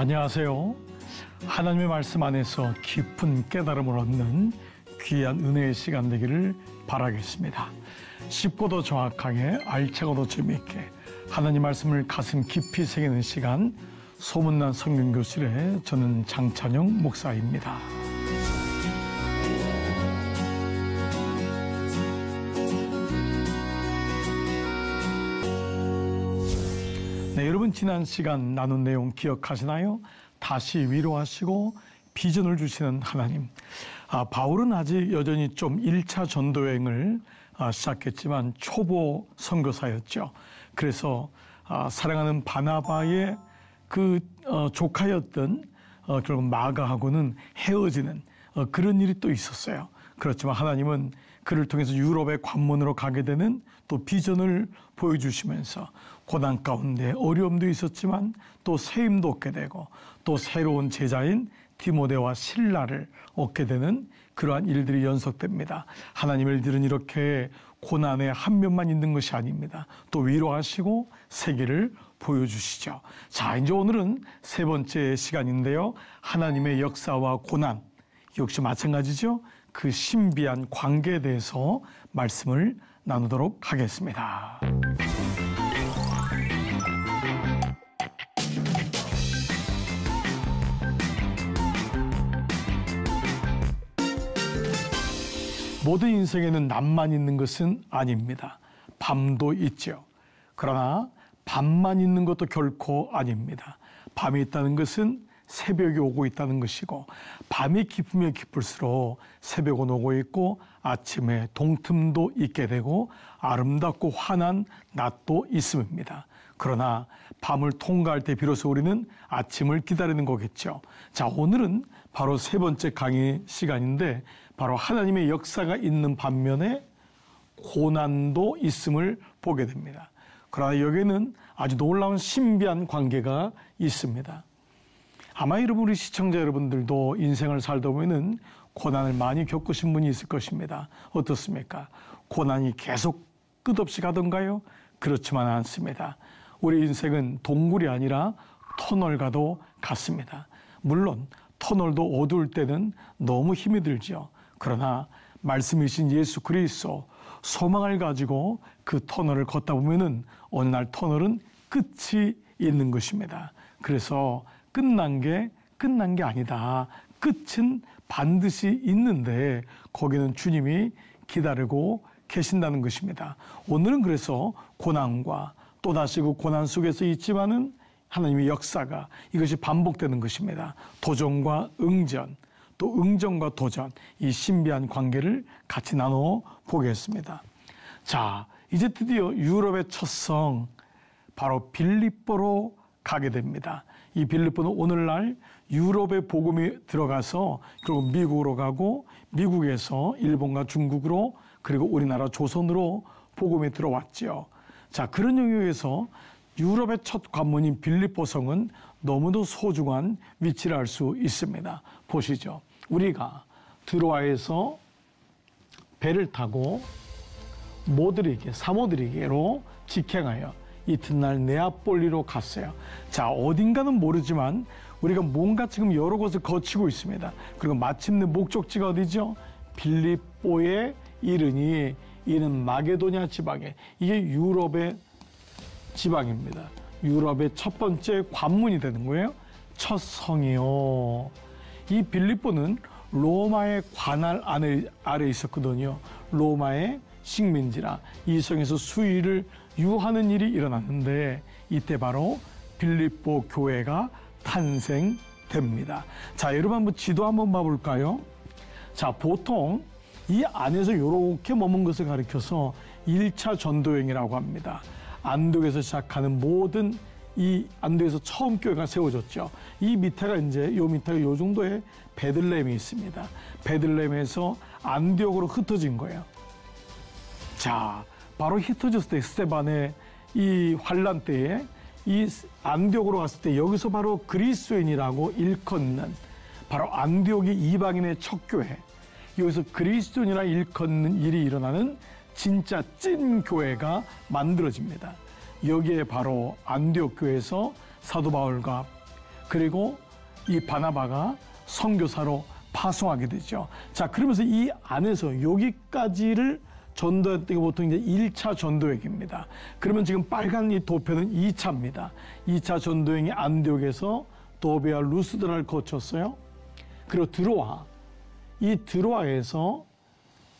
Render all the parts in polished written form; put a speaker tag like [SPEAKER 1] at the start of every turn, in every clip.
[SPEAKER 1] 안녕하세요. 하나님의 말씀 안에서 깊은 깨달음을 얻는 귀한 은혜의 시간 되기를 바라겠습니다. 쉽고도 정확하게 알차고도 재미있게 하나님 말씀을 가슴 깊이 새기는 시간, 소문난 성경교실의 저는 장찬영 목사입니다. 네, 여러분 지난 시간 나눈 내용 기억하시나요? 다시 위로하시고 비전을 주시는 하나님. 바울은 아직 여전히 좀 1차 전도여행을 시작했지만 초보 선교사였죠. 그래서 사랑하는 바나바의 그 조카였던 결국 마가하고는 헤어지는 그런 일이 또 있었어요. 그렇지만 하나님은 그를 통해서 유럽의 관문으로 가게 되는 또 비전을 보여주시면서 고난 가운데 어려움도 있었지만 또 세임도 얻게 되고 또 새로운 제자인 디모데와 실라를 얻게 되는 그러한 일들이 연속됩니다. 하나님의 일들은 이렇게 고난에 한 면만 있는 것이 아닙니다. 또 위로하시고 세계를 보여주시죠. 자, 이제 오늘은 세 번째 시간인데요. 하나님의 역사와 고난, 역시 마찬가지죠. 그 신비한 관계에 대해서 말씀을 나누도록 하겠습니다. 모든 인생에는 낮만 있는 것은 아닙니다. 밤도 있죠. 그러나 밤만 있는 것도 결코 아닙니다. 밤이 있다는 것은 새벽이 오고 있다는 것이고, 밤이 깊으면 깊을수록 새벽은 오고 있고 아침에 동틈도 있게 되고 아름답고 환한 낮도 있습니다. 그러나 밤을 통과할 때 비로소 우리는 아침을 기다리는 거겠죠. 자, 오늘은 바로 세 번째 강의 시간인데, 바로 하나님의 역사가 있는 반면에 고난도 있음을 보게 됩니다. 그러나 여기에는 아주 놀라운 신비한 관계가 있습니다. 아마 여러분, 우리 시청자 여러분들도 인생을 살다 보면은 고난을 많이 겪으신 분이 있을 것입니다. 어떻습니까? 고난이 계속 끝없이 가던가요? 그렇지만 않습니다. 우리 인생은 동굴이 아니라 터널과도 같습니다. 물론 터널도 어두울 때는 너무 힘이 들죠. 그러나 말씀이신 예수 그리스도 소망을 가지고 그 터널을 걷다 보면은 어느 날 터널은 끝이 있는 것입니다. 그래서 끝난 게 아니다. 끝은 반드시 있는데 거기는 주님이 기다리고 계신다는 것입니다. 오늘은 그래서 고난과 또다시 그 고난 속에서 있지만은 하나님의 역사가 이것이 반복되는 것입니다. 도전과 응전, 또 응전과 도전, 이 신비한 관계를 같이 나눠 보겠습니다. 자, 이제 드디어 유럽의 첫 성, 바로 빌립보로 가게 됩니다. 이 빌립보는 오늘날 유럽의 복음이 들어가서 결국 미국으로 가고, 미국에서 일본과 중국으로, 그리고 우리나라 조선으로 복음이 들어왔죠. 자, 그런 영역에서 유럽의 첫 관문인 빌립보성은 너무도 소중한 위치를 알 수 있습니다. 보시죠. 우리가 드로아에서 배를 타고 사모드리게로 직행하여 이튿날 네아폴리로 갔어요. 자, 어딘가는 모르지만 우리가 뭔가 지금 여러 곳을 거치고 있습니다. 그리고 마침내 목적지가 어디죠? 빌립보에 이르니, 이는 마게도냐 지방에, 이게 유럽의 지방입니다. 유럽의 첫 번째 관문이 되는 거예요. 첫 성이요. 이 빌립보는 로마의 관할 아래 있었거든요. 로마의 식민지라 이 성에서 수의를 유하는 일이 일어났는데, 이때 바로 빌립보 교회가 탄생됩니다. 자, 여러분 한번 지도 한번 봐볼까요? 자, 보통 이 안에서 이렇게 머문 것을 가리켜서 1차 전도여행이라고 합니다. 안독에서 시작하는 모든 이 안독에서 처음 교회가 세워졌죠. 이 밑에가 요 밑에가 요 정도의 베들레헴이 있습니다. 베들레헴에서 안디옥으로 흩어진 거예요. 자, 바로 흩어졌을 때 스데반의 이 환란 때에 이 안디옥으로 갔을 때 여기서 바로 그리스도인이라고 일컫는, 바로 안디옥이 이방인의 첫 교회, 여기서 그리스도인이라 일컫는 일이 일어나는 진짜 찐 교회가 만들어집니다. 여기에 바로 안디옥 교회에서 사도 바울과 그리고 이 바나바가 선교사로 파송하게 되죠. 자, 그러면서 이 안에서 여기까지를 전도했던 게 보통 이제 1차 전도행입니다. 그러면 지금 빨간 이 도표는 2차입니다. 2차 전도행이 안디옥에서 도베와 루스드라를 거쳤어요. 그리고 드로아, 이 드로아에서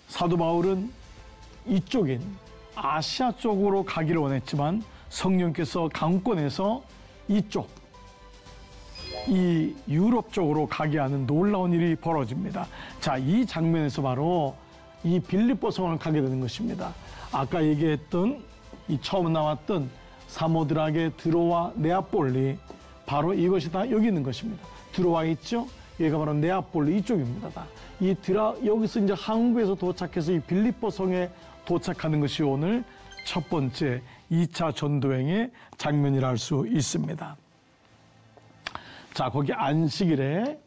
[SPEAKER 1] 사도 바울은 이쪽인 아시아 쪽으로 가기를 원했지만 성령께서 강권해서 이쪽, 이 유럽 쪽으로 가게 하는 놀라운 일이 벌어집니다. 자, 이 장면에서 바로 이 빌립보 성을 가게 되는 것입니다. 아까 얘기했던 이 처음 나왔던 사모드락의 드로아 네아폴리, 바로 이것이 다 여기 있는 것입니다. 들어와 있죠? 여기가 바로 네아폴리 이쪽입니다. 다. 여기서 이제 한국에서 도착해서 이 빌립보 성에 도착하는 것이 오늘 첫 번째 2차 전도행의 장면이라 할 수 있습니다. 자, 거기 안식일에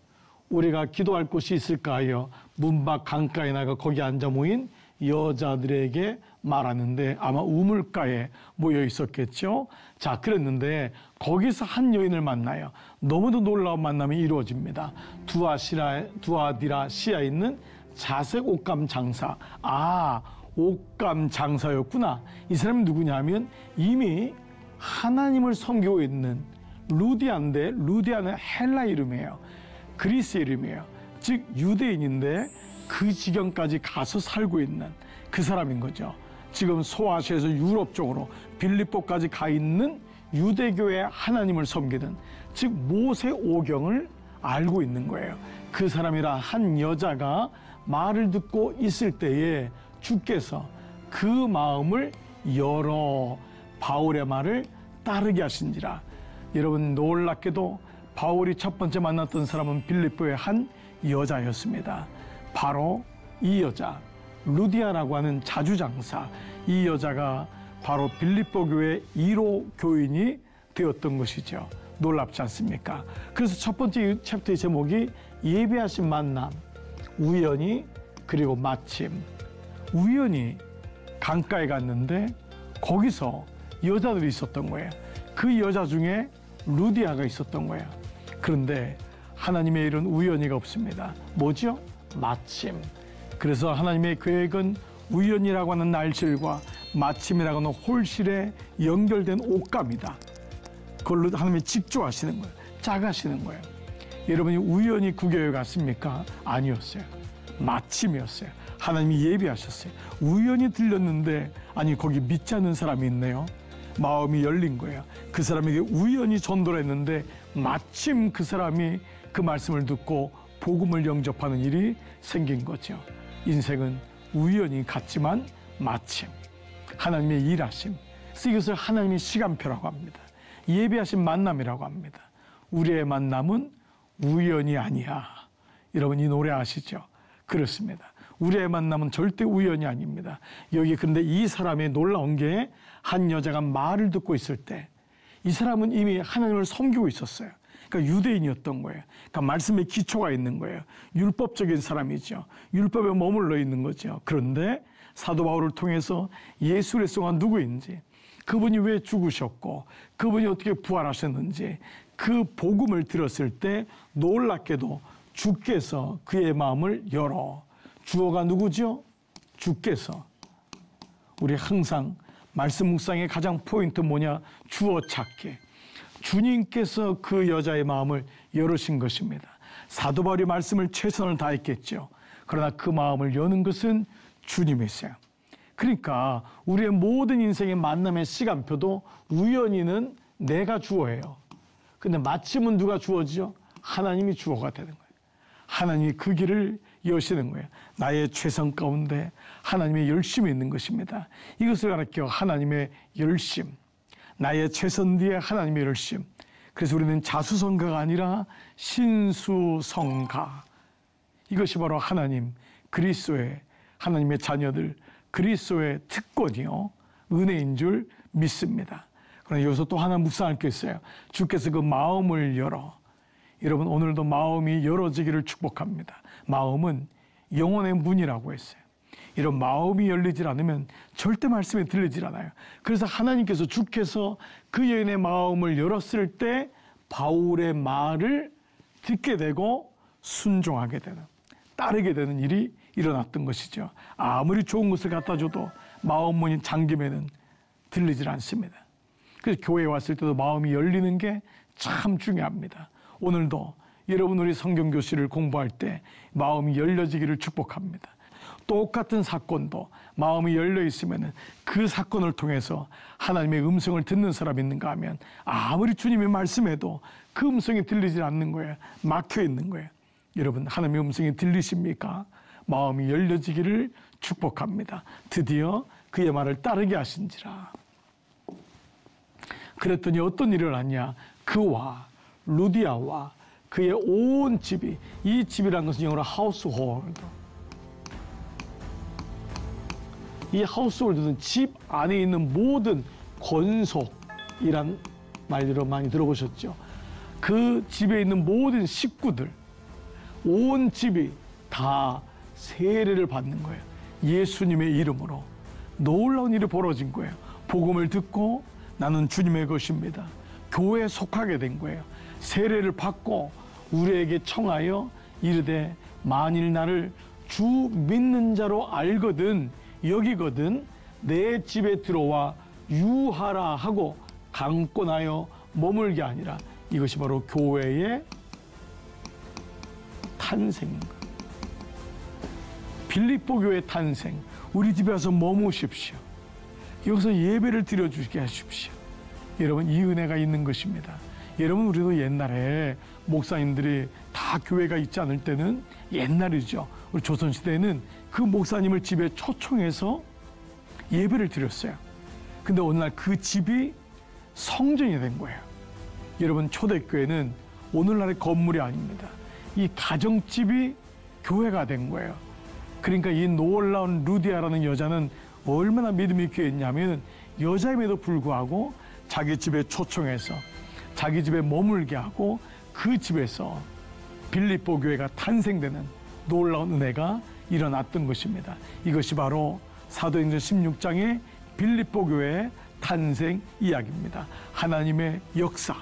[SPEAKER 1] 우리가 기도할 곳이 있을까요? 문밖 강가에 나가 거기 앉아 모인 여자들에게 말하는데 아마 우물가에 모여 있었겠죠. 자, 그랬는데 거기서 한 여인을 만나요. 너무도 놀라운 만남이 이루어집니다. 두아디라시아에 있는 자색 옷감 장사. 아, 옷감 장사였구나. 이 사람이 누구냐면 이미 하나님을 섬기고 있는 루디아인데, 루디아는 헬라 이름이에요. 그리스 이름이에요. 즉 유대인인데 그 지경까지 가서 살고 있는 그 사람인 거죠. 지금 소아시아에서 유럽 쪽으로 빌립보까지 가 있는 유대교의 하나님을 섬기는, 즉 모세 오경을 알고 있는 거예요. 그 사람이라 한 여자가 말을 듣고 있을 때에 주께서 그 마음을 열어 바울의 말을 따르게 하신지라. 여러분, 놀랍게도 바울이 첫 번째 만났던 사람은 빌립보의 한 여자였습니다. 바로 이 여자, 루디아라고 하는 자주장사, 이 여자가 바로 빌립보 교회 1호 교인이 되었던 것이죠. 놀랍지 않습니까? 그래서 첫 번째 챕터의 제목이 예비하신 만남, 우연히, 그리고 마침. 우연히 강가에 갔는데 거기서 여자들이 있었던 거예요. 그 여자 중에 루디아가 있었던 거예요. 그런데 하나님의 일은 우연히가 없습니다. 뭐죠? 마침. 그래서 하나님의 계획은 우연이라고 하는 날실과 마침이라고 하는 홀실에 연결된 옷감이다. 그걸로 하나님이 직조하시는 거예요. 짜가시는 거예요. 여러분이 우연히 그 교회 갔습니까? 아니었어요. 마침이었어요. 하나님이 예비하셨어요. 우연히 들렸는데 아니 거기 믿지 않는 사람이 있네요. 마음이 열린 거예요. 그 사람에게 우연히 전도를 했는데 마침 그 사람이 그 말씀을 듣고 복음을 영접하는 일이 생긴 거죠. 인생은 우연히 같지만 마침, 하나님의 일하심. 그래서 이것을 하나님의 시간표라고 합니다. 예비하신 만남이라고 합니다. 우리의 만남은 우연이 아니야. 여러분 이 노래 아시죠? 그렇습니다. 우리의 만남은 절대 우연이 아닙니다. 여기 그런데 이 사람이 놀라운 게 한 여자가 말을 듣고 있을 때 이 사람은 이미 하나님을 섬기고 있었어요. 그러니까 유대인이었던 거예요. 그러니까 말씀에 기초가 있는 거예요. 율법적인 사람이죠. 율법에 머물러 있는 거죠. 그런데 사도 바울을 통해서 예수 그리스도가 누구인지, 그분이 왜 죽으셨고 그분이 어떻게 부활하셨는지 그 복음을 들었을 때 놀랍게도 주께서 그의 마음을 열어. 주어가 누구죠? 주께서. 우리 항상 말씀 묵상의 가장 포인트 뭐냐? 주어 찾기. 주님께서 그 여자의 마음을 열으신 것입니다. 사도 바울이 말씀을 최선을 다했겠죠. 그러나 그 마음을 여는 것은 주님이세요. 그러니까 우리의 모든 인생의 만남의 시간표도 우연히는 내가 주어예요. 근데 마침은 누가 주어지죠? 하나님이 주어가 되는 거예요. 하나님이 그 길을 여시는 거예요. 나의 최선 가운데 하나님의 열심이 있는 것입니다. 이것을 가르쳐 하나님의 열심, 나의 최선 뒤에 하나님의 열심. 그래서 우리는 자수성가가 아니라 신수성가. 이것이 바로 하나님, 그리스도의, 하나님의 자녀들, 그리스도의 특권이요, 은혜인 줄 믿습니다. 그러나 여기서 또 하나 묵상할 게 있어요. 주께서 그 마음을 열어. 여러분 오늘도 마음이 열어지기를 축복합니다. 마음은 영혼의 문이라고 했어요. 이런 마음이 열리질 않으면 절대 말씀이 들리질 않아요. 그래서 하나님께서, 주께서 그 여인의 마음을 열었을 때 바울의 말을 듣게 되고 순종하게 되는, 따르게 되는 일이 일어났던 것이죠. 아무리 좋은 것을 갖다 줘도 마음 문이 잠기면은 들리질 않습니다. 그래서 교회에 왔을 때도 마음이 열리는 게 참 중요합니다. 오늘도 여러분 우리 성경교실을 공부할 때 마음이 열려지기를 축복합니다. 똑같은 사건도 마음이 열려 있으면 그 사건을 통해서 하나님의 음성을 듣는 사람이 있는가 하면 아무리 주님이 말씀해도 그 음성이 들리질 않는 거예요. 막혀 있는 거예요. 여러분 하나님의 음성이 들리십니까? 마음이 열려지기를 축복합니다. 드디어 그의 말을 따르게 하신지라. 그랬더니 어떤 일이 일어났냐? 그와 루디아와 그의 온 집이, 이 집이라는 것은 영어로 하우스홀드, 이 하우스홀드는 집 안에 있는 모든 권속이란 말로 많이 들어보셨죠. 그 집에 있는 모든 식구들, 온 집이 다 세례를 받는 거예요. 예수님의 이름으로. 놀라운 일이 벌어진 거예요. 복음을 듣고 나는 주님의 것입니다. 교회에 속하게 된 거예요. 세례를 받고 우리에게 청하여 이르되 만일 나를 주 믿는 자로 알거든 여기거든 내 집에 들어와 유하라 하고 강권하여 머물게 아니라. 이것이 바로 교회의 탄생입니다. 빌립보 교회의 탄생. 우리 집에 와서 머무십시오. 여기서 예배를 드려주게 하십시오. 여러분 이 은혜가 있는 것입니다. 여러분 우리도 옛날에 목사님들이 다 교회가 있지 않을 때는, 옛날이죠. 우리 조선시대에는 그 목사님을 집에 초청해서 예배를 드렸어요. 근데 어느 날 그 집이 성전이 된 거예요. 여러분 초대교회는 오늘날의 건물이 아닙니다. 이 가정집이 교회가 된 거예요. 그러니까 이 놀라운 루디아라는 여자는 얼마나 믿음이 귀했냐면 여자임에도 불구하고 자기 집에 초청해서 자기 집에 머물게 하고 그 집에서 빌립보 교회가 탄생되는 놀라운 은혜가 일어났던 것입니다. 이것이 바로 사도행전 16장의 빌립보 교회의 탄생 이야기입니다. 하나님의 역사.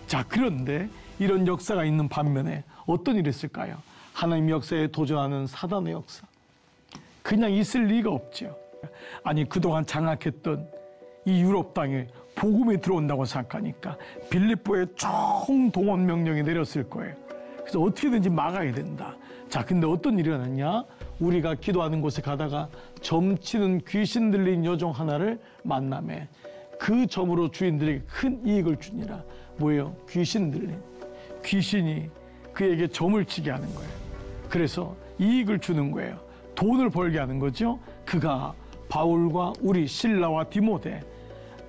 [SPEAKER 1] 자, 그런데 이런 역사가 있는 반면에 어떤 일이 있을까요? 하나님 역사에 도전하는 사단의 역사. 그냥 있을 리가 없죠. 아니 그동안 장악했던 이 유럽 땅에 복음이 들어온다고 생각하니까 빌립보에 총동원 명령이 내렸을 거예요. 그래서 어떻게든지 막아야 된다. 자, 근데 어떤 일이 일어났냐? 우리가 기도하는 곳에 가다가 점치는 귀신 들린 여종 하나를 만나매 그 점으로 주인들에게 큰 이익을 주니라. 뭐예요? 귀신 들린. 귀신이 그에게 점을 치게 하는 거예요. 그래서 이익을 주는 거예요. 돈을 벌게 하는 거죠. 그가 바울과 우리 실라와 디모데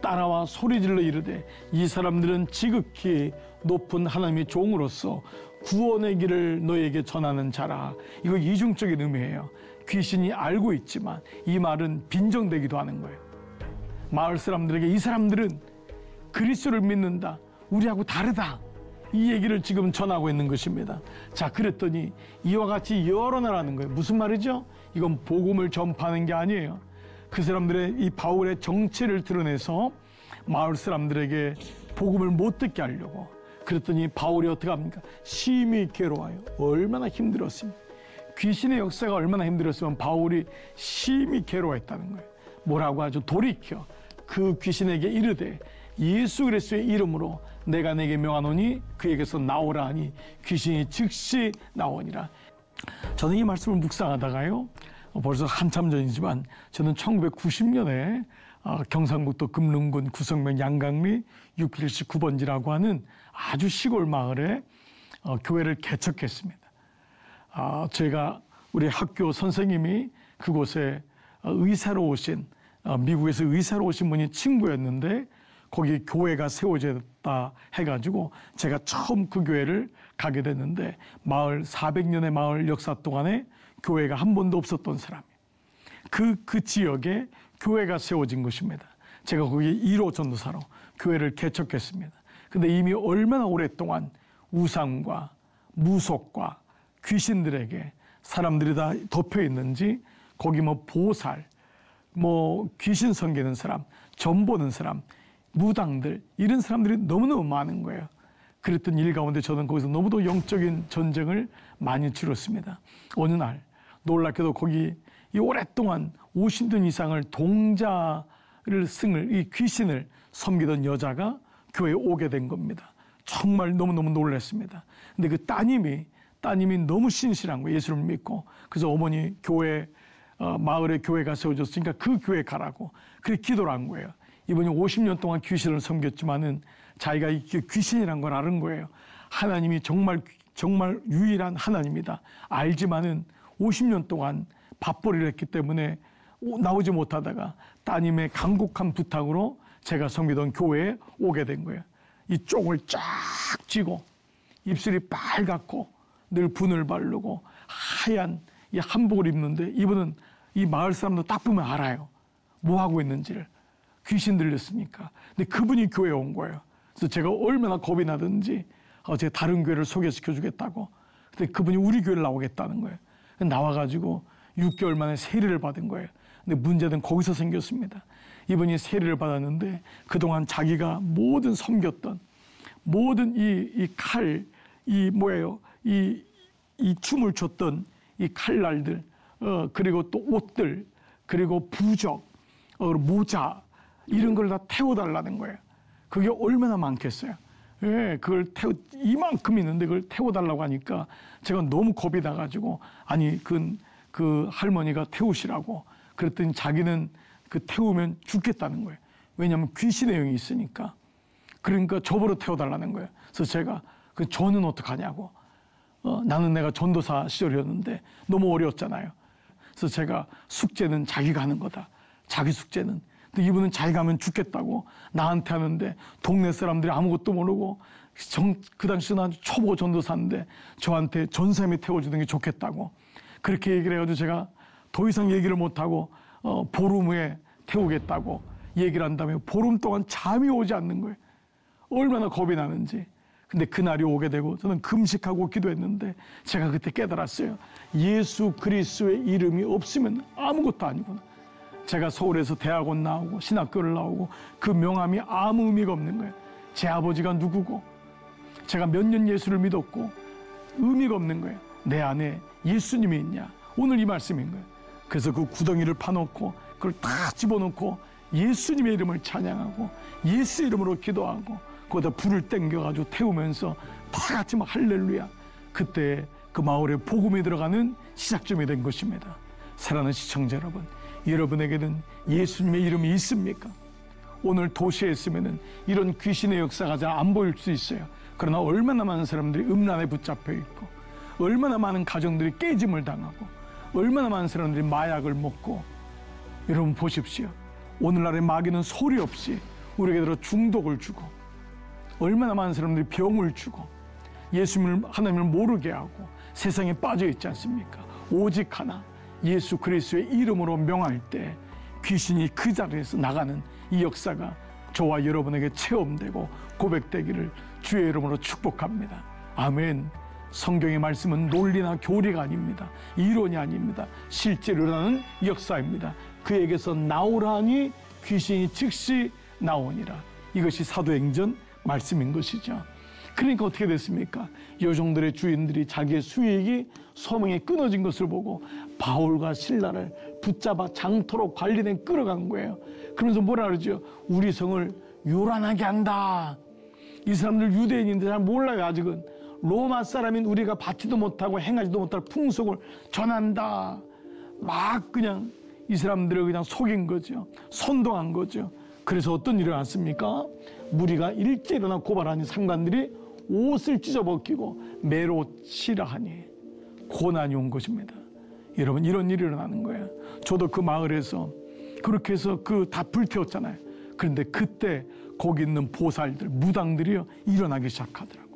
[SPEAKER 1] 따라와 소리질러 이르되 이 사람들은 지극히 높은 하나님의 종으로서 구원의 길을 너에게 전하는 자라. 이거 이중적인 의미예요. 귀신이 알고 있지만 이 말은 빈정되기도 하는 거예요. 마을 사람들에게 이 사람들은 그리스도를 믿는다. 우리하고 다르다. 이 얘기를 지금 전하고 있는 것입니다. 자, 그랬더니 이와 같이 열어나라는 거예요. 무슨 말이죠? 이건 복음을 전파하는 게 아니에요. 그 사람들의 이 바울의 정체를 드러내서 마을 사람들에게 복음을 못 듣게 하려고. 그랬더니 바울이 어떻게 합니까? 심히 괴로워요. 얼마나 힘들었습니까? 귀신의 역사가 얼마나 힘들었으면 바울이 심히 괴로워했다는 거예요. 뭐라고 하죠? 돌이켜 그 귀신에게 이르되 예수 그리스도의 이름으로 내가 내게 명하노니 그에게서 나오라 하니 귀신이 즉시 나오니라. 저는 이 말씀을 묵상하다가요, 벌써 한참 전이지만 저는 1990년에 경상북도 금능군 구성면 양강리 679번지라고 하는 아주 시골 마을에 교회를 개척했습니다. 제가 우리 학교 선생님이 그곳에 의사로 오신, 미국에서 의사로 오신 분이 친구였는데 거기 교회가 세워졌다 해가지고 제가 처음 그 교회를 가게 됐는데 마을 400년의 마을 역사 동안에 교회가 한 번도 없었던 사람이에요. 그 지역에 교회가 세워진 것입니다. 제가 거기 1호 전도사로 교회를 개척했습니다. 근데 이미 얼마나 오랫동안 우상과 무속과 귀신들에게 사람들이 다 덮여 있는지 거기 뭐 보살, 뭐 귀신 섬기는 사람, 점 보는 사람, 무당들, 이런 사람들이 너무너무 많은 거예요. 그랬던 일 가운데 저는 거기서 너무도 영적인 전쟁을 많이 치렀습니다. 어느 날 놀랍게도 거기 이 오랫동안 50년 이상을 동자를 승을 이 귀신을 섬기던 여자가 교회에 오게 된 겁니다. 정말 너무너무 놀랐습니다. 근데 그 따님이 너무 신실한 거예요. 예수를 믿고. 그래서 어머니 교회 마을에 교회가 세워졌으니까 그 교회 가라고 그래 기도를 한 거예요. 이분이 50년 동안 귀신을 섬겼지만은 자기가 귀신이란 걸 아는 거예요. 하나님이 정말 유일한 하나님이다. 알지만은 50년 동안 밥벌이를 했기 때문에 나오지 못하다가 따님의 간곡한 부탁으로 제가 섬기던 교회에 오게 된 거예요. 이 쪽을 쫙 쥐고 입술이 빨갛고 늘 분을 바르고 하얀 이 한복을 입는데 이분은 이 마을 사람도 딱 보면 알아요. 뭐 하고 있는지를. 귀신 들렸으니까. 근데 그분이 교회에 온 거예요. 그래서 제가 얼마나 겁이 나든지 제가 다른 교회를 소개시켜 주겠다고. 근데 그분이 우리 교회를 나오겠다는 거예요. 나와가지고 6개월 만에 세례를 받은 거예요. 근데 문제는 거기서 생겼습니다. 이분이 세례를 받았는데 그동안 자기가 모든 섬겼던 모든 이 칼, 이 춤을 췄던 이 칼날들, 그리고 또 옷들, 그리고 부적, 모자, 이런 걸 다 태워달라는 거예요. 그게 얼마나 많겠어요. 예, 그걸 이만큼 있는데 그걸 태워달라고 하니까 제가 너무 겁이 나가지고, 아니, 그 할머니가 태우시라고. 그랬더니 자기는 그 태우면 죽겠다는 거예요. 왜냐하면 귀신의 영이 있으니까. 그러니까 저보러 태워달라는 거예요. 그래서 제가 저는 어떡하냐고. 나는 내가 전도사 시절이었는데 너무 어려웠잖아요. 그래서 제가 숙제는 자기가 하는 거다. 자기 숙제는. 근데 이분은 자기가 하면 죽겠다고 나한테 하는데 동네 사람들이 아무것도 모르고 그 당시는 아주 초보 전도사인데 저한테 전사님이 태워주는 게 좋겠다고 그렇게 얘기를 해가지고 제가 더 이상 얘기를 못하고 보름 후에 태우겠다고 얘기를 한 다음에 보름 동안 잠이 오지 않는 거예요. 얼마나 겁이 나는지. 근데 그날이 오게 되고 저는 금식하고 기도했는데 제가 그때 깨달았어요. 예수 그리스도의 이름이 없으면 아무것도 아니구나. 제가 서울에서 대학원 나오고 신학교를 나오고 그 명함이 아무 의미가 없는 거예요. 제 아버지가 누구고 제가 몇 년 예수를 믿었고 의미가 없는 거예요. 내 안에 예수님이 있냐. 오늘 이 말씀인 거예요. 그래서 그 구덩이를 파놓고 그걸 다 집어넣고 예수님의 이름을 찬양하고 예수 이름으로 기도하고 거기다 불을 땡겨가지고 태우면서 다 같이 막 할렐루야. 그때 그 마을에 복음이 들어가는 시작점이 된 것입니다. 사랑하는 시청자 여러분, 여러분에게는 예수님의 이름이 있습니까? 오늘 도시에 있으면은 이런 귀신의 역사가 잘 안 보일 수 있어요. 그러나 얼마나 많은 사람들이 음란에 붙잡혀 있고 얼마나 많은 가정들이 깨짐을 당하고 얼마나 많은 사람들이 마약을 먹고. 여러분 보십시오. 오늘날의 마귀는 소리 없이 우리에게 들어 중독을 주고 얼마나 많은 사람들이 병을 주고 예수님을 하나님을 모르게 하고 세상에 빠져 있지 않습니까? 오직 하나 예수 그리스도의 이름으로 명할 때 귀신이 그 자리에서 나가는 이 역사가 저와 여러분에게 체험되고 고백되기를 주의 이름으로 축복합니다. 아멘. 성경의 말씀은 논리나 교리가 아닙니다. 이론이 아닙니다. 실제로 일어나는 역사입니다. 그에게서 나오라 하니 귀신이 즉시 나오니라. 이것이 사도행전 말씀인 것이죠. 그러니까 어떻게 됐습니까? 여종들의 주인들이 자기의 수익이 소명에 끊어진 것을 보고 바울과 실라를 붙잡아 장터로 관리된 끌어간 거예요. 그러면서 뭐라 그러죠? 우리 성을 요란하게 한다. 이 사람들 유대인인데 잘 몰라요. 아직은 로마 사람인 우리가 받지도 못하고 행하지도 못할 풍속을 전한다. 막 그냥 이 사람들을 그냥 속인 거죠. 선동한 거죠. 그래서 어떤 일이 일어났습니까? 무리가 일제 일어나 고발하니 상관들이 옷을 찢어벗기고 매로 치라 하니 고난이 온 것입니다. 여러분, 이런 일이 일어나는 거예요. 저도 그 마을에서 그렇게 해서 다 불태웠잖아요. 그런데 그때 거기 있는 보살들, 무당들이요 일어나기 시작하더라고요.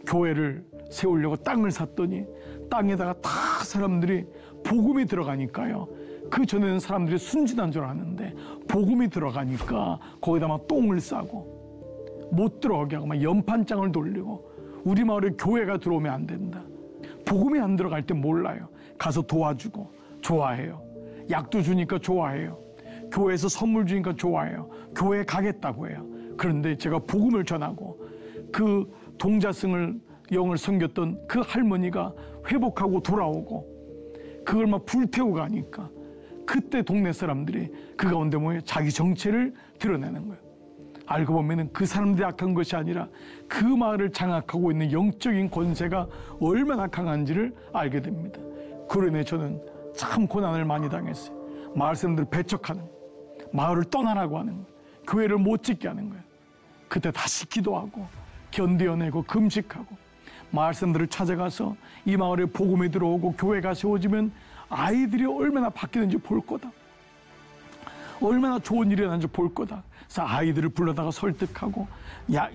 [SPEAKER 1] 교회를 세우려고 땅을 샀더니 땅에다가 다 사람들이 복음이 들어가니까요. 그 전에는 사람들이 순진한 줄 아는데 복음이 들어가니까 거기다 막 똥을 싸고 못 들어가게 하고 막 연판장을 돌리고 우리 마을에 교회가 들어오면 안 된다. 복음이 안 들어갈 때 몰라요. 가서 도와주고 좋아해요. 약도 주니까 좋아해요. 교회에서 선물 주니까 좋아해요. 교회에 가겠다고 해요. 그런데 제가 복음을 전하고 그 동자승을 영을 섬겼던 그 할머니가 회복하고 돌아오고 그걸 막 불태우고 가니까 그때 동네 사람들이 그 가운데 모여 자기 정체를 드러내는 거예요. 알고 보면은 그 사람들이 악한 것이 아니라 그 마을을 장악하고 있는 영적인 권세가 얼마나 강한지를 알게 됩니다. 그로 인해 저는 참 고난을 많이 당했어요. 마을 사람들을 배척하는 거예요. 마을을 떠나라고 하는 거예요. 교회를 못 짓게 하는 거예요. 그때 다시 기도하고 견뎌내고 금식하고 마을 사람들을 찾아가서 이 마을에 복음이 들어오고 교회가 세워지면 아이들이 얼마나 바뀌는지 볼 거다. 얼마나 좋은 일이 일어나는지 볼 거다. 그래서 아이들을 불러다가 설득하고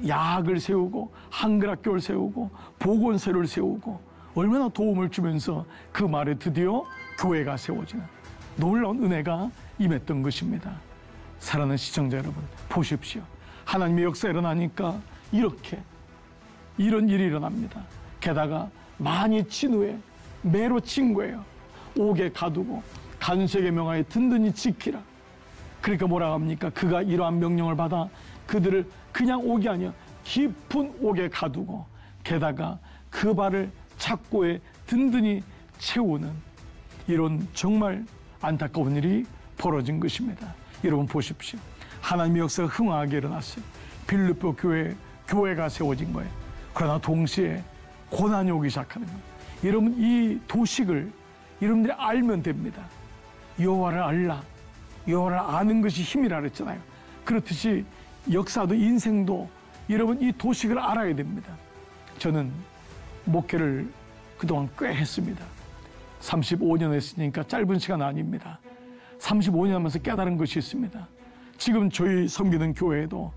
[SPEAKER 1] 야학을 세우고 한글학교를 세우고 보건소를 세우고 얼마나 도움을 주면서 그 마을에 드디어 교회가 세워지는 놀라운 은혜가 임했던 것입니다. 사랑하는 시청자 여러분, 보십시오. 하나님의 역사가 일어나니까 이런 일이 일어납니다. 게다가 많이 친 후에 매로 친 거예요. 옥에 가두고 간수에게 명하여 든든히 지키라. 그러니까 뭐라 합니까? 그가 이러한 명령을 받아 그들을 그냥 옥이 아니야 깊은 옥에 가두고 게다가 그 발을 착고에 든든히 채우는 이런 정말 안타까운 일이 벌어진 것입니다. 여러분 보십시오. 하나님의 역사가 흥황하게 일어났어요. 빌립보 교회가 세워진 거예요. 그러나 동시에 고난이 오기 시작하는 거예요. 여러분 이 도식을 여러분들이 알면 됩니다. 여호와를 알라. 여호와를 아는 것이 힘이라 그랬잖아요. 그렇듯이 역사도 인생도 여러분 이 도식을 알아야 됩니다. 저는 목회를 그동안 꽤 했습니다. 35년 했으니까 짧은 시간 아닙니다. 35년 하면서 깨달은 것이 있습니다. 지금 저희 섬기는 교회에도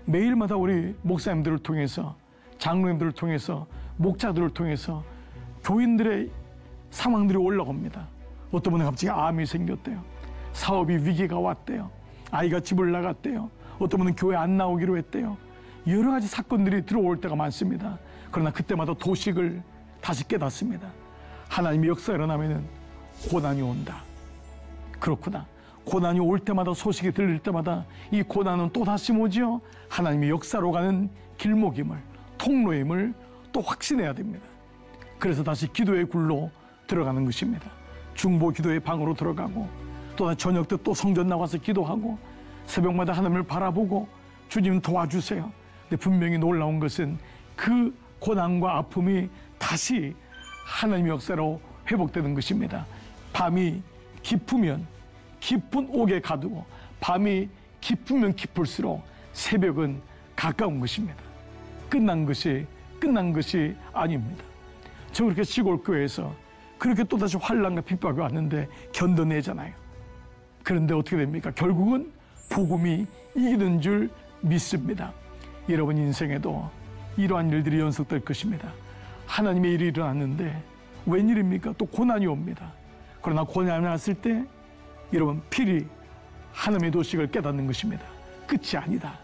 [SPEAKER 1] 매일마다 우리 목사님들을 통해서 장로님들을 통해서 목자들을 통해서 교인들의 상황들이 올라옵니다. 어떤 분은 갑자기 암이 생겼대요. 사업이 위기가 왔대요. 아이가 집을 나갔대요. 어떤 분은 교회 안 나오기로 했대요. 여러 가지 사건들이 들어올 때가 많습니다. 그러나 그때마다 도식을 다시 깨닫습니다. 하나님의 역사가 일어나면 고난이 온다. 그렇구나. 고난이 올 때마다 소식이 들릴 때마다 이 고난은 또다시 뭐지요? 하나님의 역사로 가는 길목임을, 통로임을 또 확신해야 됩니다. 그래서 다시 기도의 굴로 들어가는 것입니다. 중보 기도의 방으로 들어가고 또 저녁 때 또 성전 나가서 기도하고 새벽마다 하나님을 바라보고 주님 도와주세요. 근데 분명히 놀라운 것은 그 고난과 아픔이 다시 하나님의 역사로 회복되는 것입니다. 밤이 깊으면 깊은 옥에 가두고 밤이 깊으면 깊을수록 새벽은 가까운 것입니다. 끝난 것이 아닙니다. 저 그렇게 시골 교회에서 그렇게 또다시 환난과 핍박이 왔는데 견뎌내잖아요. 그런데 어떻게 됩니까? 결국은 복음이 이기는 줄 믿습니다. 여러분 인생에도 이러한 일들이 연속될 것입니다. 하나님의 일이 일어났는데 웬일입니까? 또 고난이 옵니다. 그러나 고난이 왔을 때 여러분 필히 하나님의 도식을 깨닫는 것입니다. 끝이 아니다.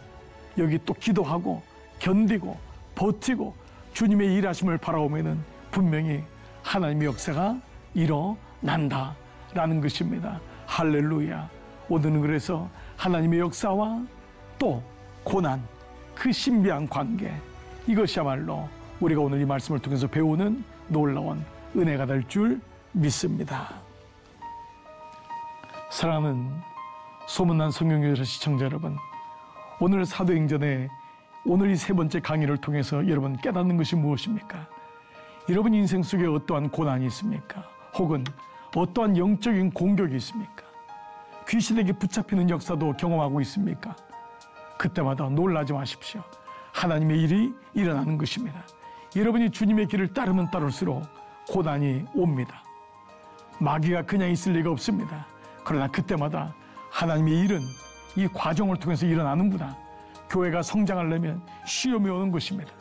[SPEAKER 1] 여기 또 기도하고 견디고 버티고 주님의 일하심을 바라보면은 분명히 하나님의 역사가 일어난다라는 것입니다. 할렐루야. 오늘은 그래서 하나님의 역사와 또 고난, 그 신비한 관계, 이것이야말로 우리가 오늘 이 말씀을 통해서 배우는 놀라운 은혜가 될 줄 믿습니다. 사랑하는 소문난 성경교회 시청자 여러분, 오늘 사도행전의 오늘 이 세 번째 강의를 통해서 여러분 깨닫는 것이 무엇입니까? 여러분 인생 속에 어떠한 고난이 있습니까? 혹은 어떠한 영적인 공격이 있습니까? 귀신에게 붙잡히는 역사도 경험하고 있습니까? 그때마다 놀라지 마십시오. 하나님의 일이 일어나는 것입니다. 여러분이 주님의 길을 따르면 따를수록 고난이 옵니다. 마귀가 그냥 있을 리가 없습니다. 그러나 그때마다 하나님의 일은 이 과정을 통해서 일어나는구나. 교회가 성장하려면 시험이 오는 것입니다.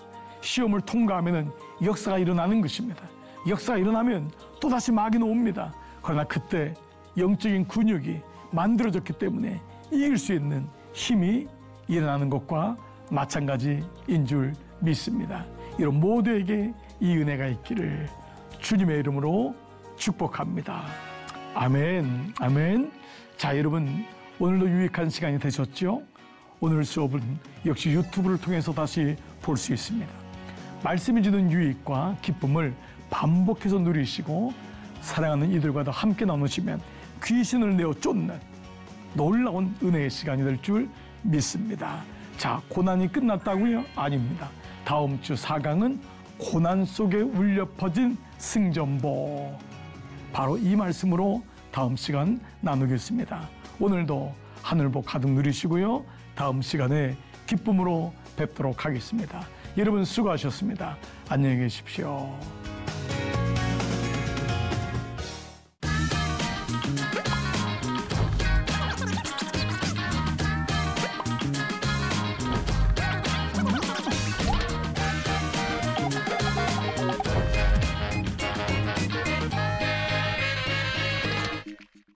[SPEAKER 1] 시험을 통과하면 역사가 일어나는 것입니다. 역사가 일어나면 또다시 마귀는 옵니다. 그러나 그때 영적인 근육이 만들어졌기 때문에 이길 수 있는 힘이 일어나는 것과 마찬가지인 줄 믿습니다. 이런 모두에게 이 은혜가 있기를 주님의 이름으로 축복합니다. 아멘, 아멘. 자, 여러분 오늘도 유익한 시간이 되셨죠? 오늘 수업은 역시 유튜브를 통해서 다시 볼 수 있습니다. 말씀이 주는 유익과 기쁨을 반복해서 누리시고 사랑하는 이들과도 함께 나누시면 귀신을 내어 쫓는 놀라운 은혜의 시간이 될 줄 믿습니다. 자, 고난이 끝났다고요? 아닙니다. 다음 주 4강은 고난 속에 울려 퍼진 승전보. 바로 이 말씀으로 다음 시간 나누겠습니다. 오늘도 하늘복 가득 누리시고요. 다음 시간에 기쁨으로 뵙도록 하겠습니다. 여러분 수고하셨습니다. 안녕히 계십시오.